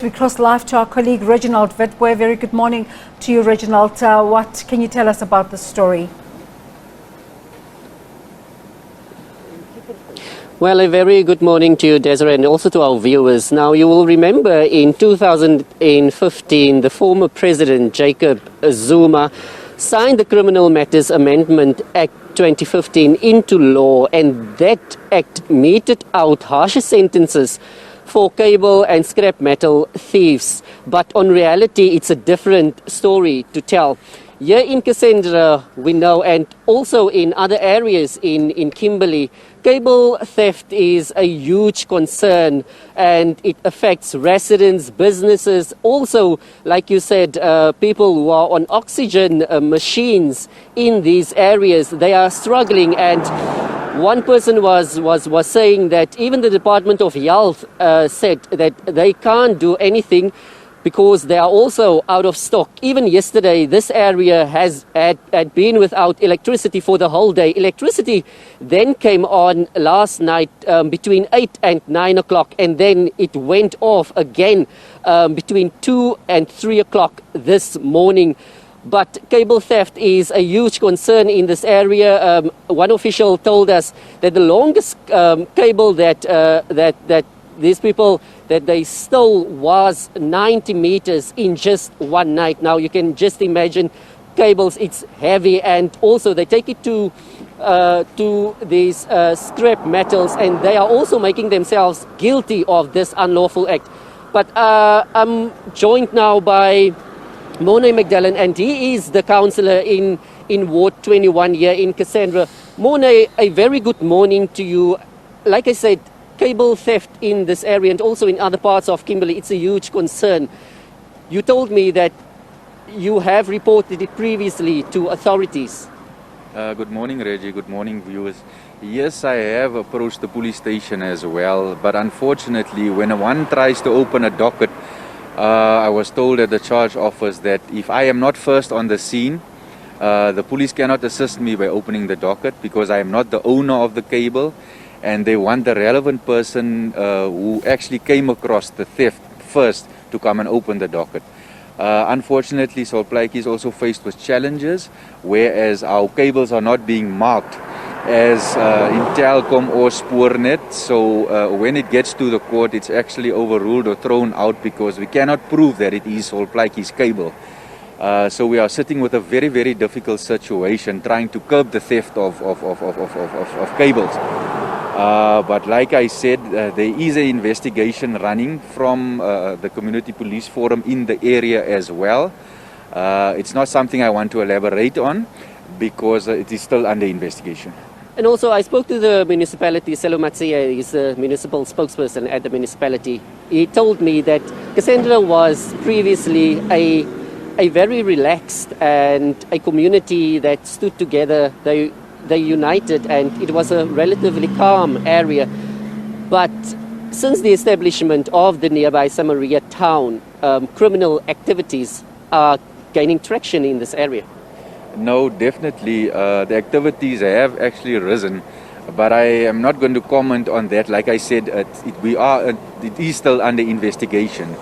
We cross live to our colleague Reginald Vetboy. Very good morning to you, Reginald. What can you tell us about the story? Well, a very good morning to you, Desiree, and also to our viewers. Now, you will remember in 2015, the former President Jacob Zuma signed the Criminal Matters Amendment Act 2015 into law, and that act meted out harsher sentences for cable and scrap metal thieves. But on reality, it's a different story to tell. Here in Cassandra, we know, and also in other areas in Kimberley, cable theft is a huge concern, and it affects residents, businesses, also, like you said, people who are on oxygen machines in these areas. They are struggling, and one person was saying that even the Department of Health said that they can't do anything because they are also out of stock. Even yesterday, this area had been without electricity for the whole day. Electricity then came on last night between 8 and 9 o'clock, and then it went off again between 2 and 3 o'clock this morning. But cable theft is a huge concern in this area. One official told us that the longest cable that these people that they stole was 90 meters in just one night. Now you can just imagine cables, it's heavy, and also they take it to these scrap metals, and they are also making themselves guilty of this unlawful act. But I'm joined now by Morne McDallen, and he is the councillor in Ward 21 here in Cassandra. Morne, a very good morning to you. Like I said, cable theft in this area and also in other parts of Kimberley, it's a huge concern. You told me that you have reported it previously to authorities. Good morning, Reggie. Good morning, viewers. Yes, I have approached the police station as well, but unfortunately, when one tries to open a docket, I was told at the charge office that if I am not first on the scene, the police cannot assist me by opening the docket because I am not the owner of the cable, and they want the relevant person who actually came across the theft first to come and open the docket. Unfortunately, Sol Plaatje is also faced with challenges, whereas our cables are not being marked as in Telkom or Spoornet. So when it gets to the court, it's actually overruled or thrown out because we cannot prove that it is Sol Plaatje's cable. So we are sitting with a very, very difficult situation trying to curb the theft of cables. But like I said, there is an investigation running from the Community Police Forum in the area as well. It's not something I want to elaborate on because it is still under investigation. And also, I spoke to the municipality. Salomatsia is the municipal spokesperson at the municipality. He told me that Cassandra was previously a very relaxed and a community that stood together. They united, and it was a relatively calm area. But since the establishment of the nearby Samaria town, criminal activities are gaining traction in this area. No, definitely. The activities have actually risen, but I am not going to comment on that. Like I said, it is still under investigation.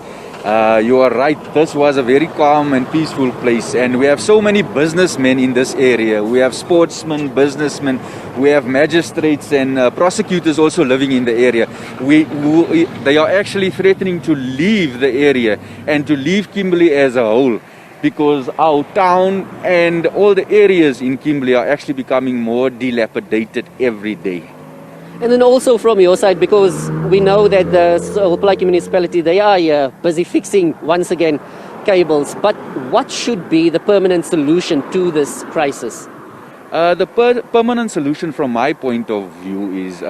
You are right, this was a very calm and peaceful place, and we have so many businessmen in this area. We have sportsmen, businessmen, we have magistrates and prosecutors also living in the area. They are actually threatening to leave the area and to leave Kimberley as a whole, because our town and all the areas in Kimberley are actually becoming more dilapidated every day. And then also from your side, because we know that the Sol Plaatje Municipality, they are busy fixing, once again, cables. But what should be the permanent solution to this crisis? The permanent solution from my point of view is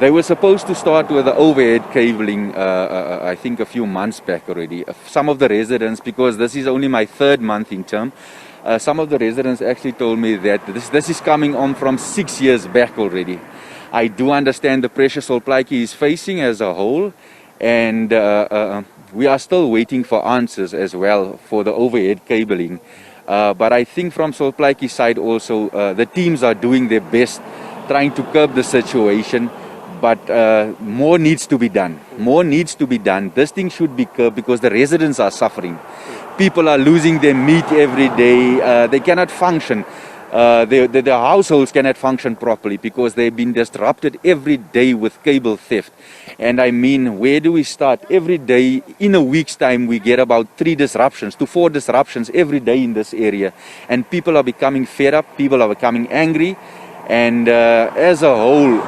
they were supposed to start with the overhead cabling, I think a few months back already. Some of the residents, because this is only my third month in term, some of the residents actually told me that this is coming on from 6 years back already. I do understand the pressure Sol Plaatje is facing as a whole, and we are still waiting for answers as well for the overhead cabling. But I think from Sol Plaatje's side also, the teams are doing their best trying to curb the situation. but more needs to be done. More needs to be done. This thing should be curbed because the residents are suffering. People are losing their meat every day. They cannot function. The households cannot function properly because they've been disrupted every day with cable theft. And I mean, where do we start? Every day, in a week's time, we get about 3 disruptions to 4 disruptions every day in this area. And people are becoming fed up, people are becoming angry. And as a whole,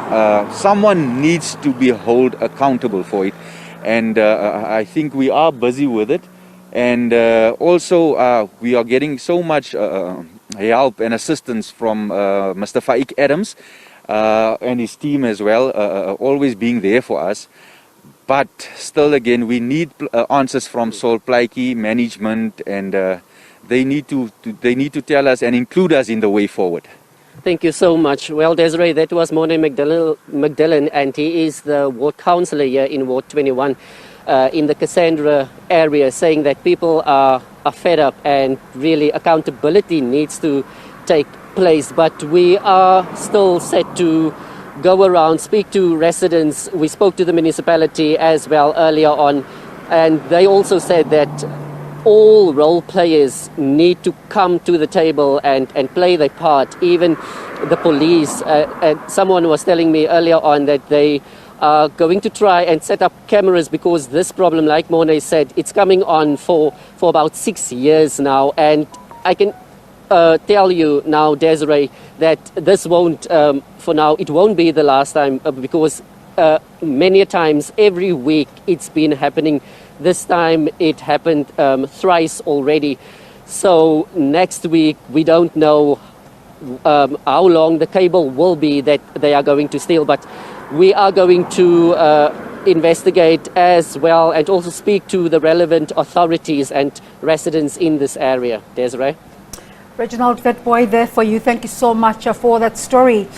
someone needs to be held accountable for it. And I think we are busy with it. And also, we are getting so much help and assistance from Mr. Faik Adams and his team as well, always being there for us. But still, again, we need answers from Sol Plaatje management, and they need to tell us and include us in the way forward. Thank you so much. Well, Desiree, that was Morne McDillan, and he is the ward councillor here in Ward 21 in the Cassandra area, saying that people are fed up and really accountability needs to take place. But we are still set to go around, speak to residents. We spoke to the municipality as well earlier on, and they also said that all role players need to come to the table and play their part, even the police. And someone was telling me earlier on that they are going to try and set up cameras because this problem, like Morne said, it's coming on for about 6 years now. And I can tell you now, Desiree, that this won't, for now, it won't be the last time because many a times every week it's been happening. This time it happened thrice already. So next week we don't know how long the cable will be that they are going to steal, but we are going to investigate as well and also speak to the relevant authorities and residents in this area. Desiree? Reginald Vetboy there for you. Thank you so much for that story.